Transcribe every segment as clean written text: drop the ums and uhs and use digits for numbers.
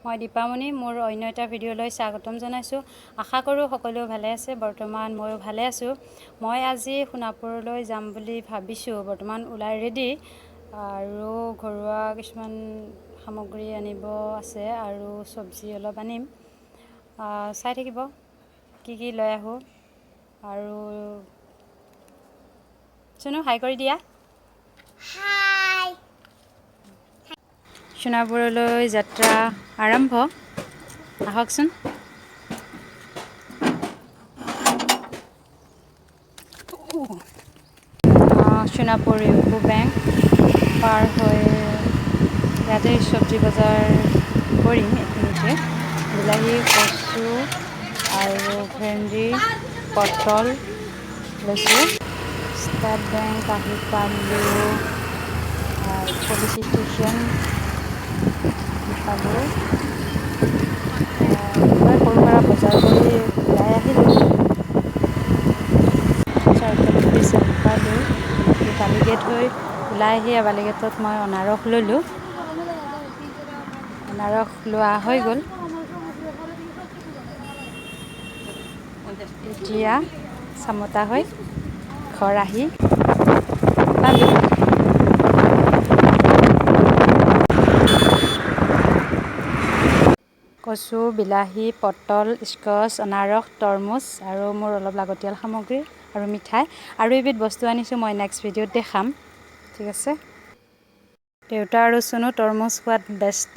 মই দীপামণি মোৰ অন্য এটা ভিডিঅ'লৈ স্বাগতম জনাইছোঁ। আশা কৰোঁ সকলোৱে ভালে আছে। বৰ্তমান ময়ো ভালে আছোঁ। মই আজি সোণাপুৰলৈ যাম বুলি ভাবিছোঁ। বৰ্তমান ওলাই ৰেডি আৰু ঘৰুৱা কিছুমান সামগ্ৰী আনিব আছে আৰু চব্জি অলপ আনিম। চাই থাকিব কি লৈ আহোঁ। আৰু চুনু হাই কৰি দিয়া। হাই। সোণাপুৰলৈ যাত্ৰা আৰম্ভ। আহকচোন। সোণাপুৰ ইউকো বেংক পাৰ হৈ ইয়াতে চব্জি বজাৰ কৰিম। এইখিনিতে বিলাহী, কচু আৰু ভেন্দি, পটল লৈছোঁ। ষ্টেট বেংক আহি পালোঁ। পুলিচ ষ্টেচন পালোঁ। মই সৰু সুৰা বজাৰ কৰি ওলাই আহিলোঁ। চাৰ্কল অফিচ আহি পালোঁ। বালিগেট হৈ ওলাই আহি বালিগেটত মই অনাৰস ল'লোঁ। অনাৰস লোৱা হৈ গ'ল। এতিয়া চামতা হৈ ঘৰ আহি পালোঁ। কচু, বিলাহী, পটল, স্কচ, অনাৰস, তৰমুজ আৰু মোৰ অলপ লাগতিয়াল সামগ্ৰী আৰু মিঠাই আৰু এবিধ বস্তু আনিছোঁ। মই নেক্সট ভিডিঅ'ত দেখাম। ঠিক আছে। দেউতা আৰু চুনু তৰমুজ খোৱাত ব্যস্ত।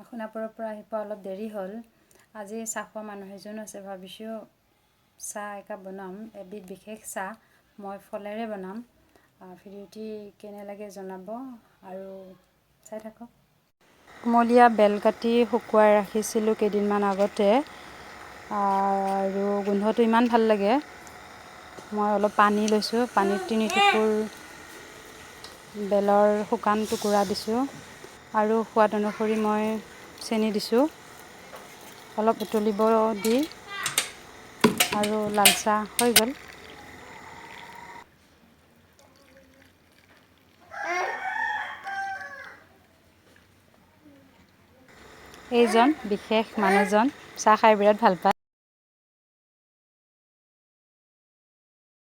সোণাপুৰৰ পৰা আহি পোৱা অলপ দেৰি হ'ল। আজি চাহ খোৱা মানুহ এজনো আছে। ভাবিছোঁ চাহ একাপ বনাম। এবিধ বিশেষ চাহ মই ফলেৰে বনাম। ভিডিঅ'টি কেনে লাগে জনাব আৰু চাই থাকক। কুমলীয়া বেল কাটি শুকুৱাই ৰাখিছিলোঁ কেইদিনমান আগতে আৰু গোন্ধটো ইমান ভাল লাগে। মই অলপ পানী লৈছোঁ। পানীত 3 টুকুৰ বেলৰ শুকান টুকুৰা দিছোঁ আৰু সোৱাদ অনুসৰি মই চেনি দিছোঁ। অলপ উতলিব দি আৰু লাল চাহ হৈ গ'ল। এইজন বিশেষ মানুহজন চাহ খাই বিৰাট ভাল পায়।